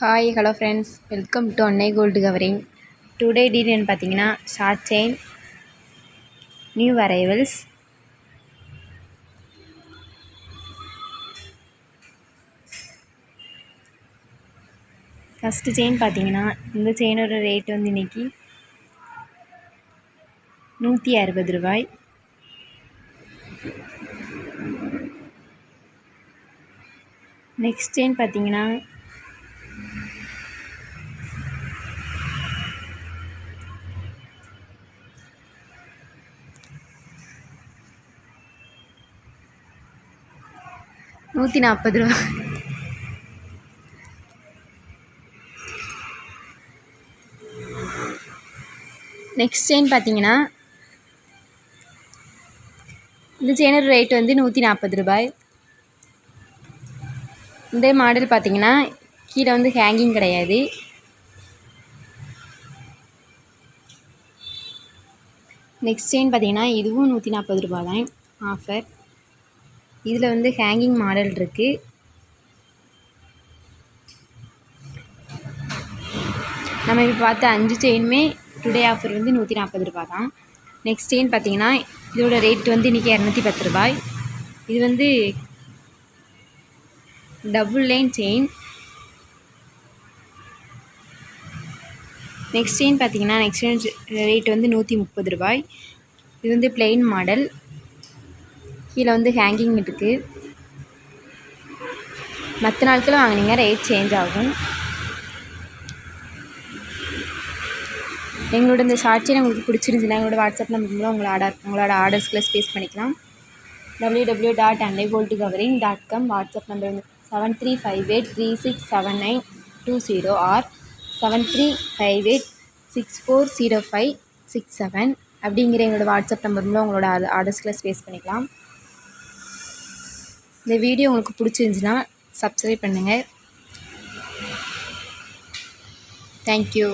Hi hello friends, welcome to அன்னை gold covering. Today detail பார்த்தீங்கன்னா short chain, new arrivals, first chain பார்த்தீங்கன்னா இந்த செயினோட rate வந்து இன்றைக்கி 160 ரூபாய். நெக்ஸ்ட் செயின் பார்த்தீங்கன்னா ₹140. நெக்ஸ்ட் செயின் பார்த்தீங்கன்னா இந்த செயினோட ரேட் வந்து 140 ரூபாய். இந்த மாடல் பார்த்தீங்கன்னா கீழே வந்து ஹேங்கிங் கிடையாது. நெக்ஸ்ட் செயின் பார்த்தீங்கன்னா இதுவும் 140 ரூபாய் தான் ஆஃபர். இதில் வந்து ஹேங்கிங் மாடல் இருக்குது. நம்ம இப்போ பார்த்த 5 செயினுமே டுடே ஆஃபர் வந்து 140 ரூபாய் தான். நெக்ஸ்ட் செயின் பார்த்தீங்கன்னா இதோட ரேட் வந்து இன்றைக்கி 210 ரூபாய். இது வந்து double line chain. Next chain பார்த்தீங்கன்னா நெக்ஸ்ட் செயின் ரேட் வந்து 130 ரூபாய். இது வந்து பிளெயின் மாடல், கீழே வந்து ஹேங்கிங் இருக்குது. மற்ற நாட்களும் வாங்கினீங்க ரேட் சேஞ்ச் ஆகும். எங்களோட இந்த ஷார்ட் செயின் உங்களுக்கு பிடிச்சிருந்துச்சுன்னா எங்களோட வாட்ஸ்அப் நம்பர் மூலம் உங்களோட ஆர்டர்ஸ்களை ஸ்பேஸ் பண்ணிக்கலாம். www.annaigoldgovering.com வாட்ஸ்அப் நம்பர் வந்து 7358367920 ஆர் 7358640567 அப்படிங்கிற எங்களோட வாட்ஸ்அப் நம்பர் மூலம் உங்களோட ஆர்டர்ஸ்களை ஸ்பேஸ் பண்ணிக்கலாம். இந்த வீடியோ உங்களுக்கு பிடிச்சிருந்துச்சுன்னா சப்ஸ்கிரைப் பண்ணுங்கள். தேங்க்யூ.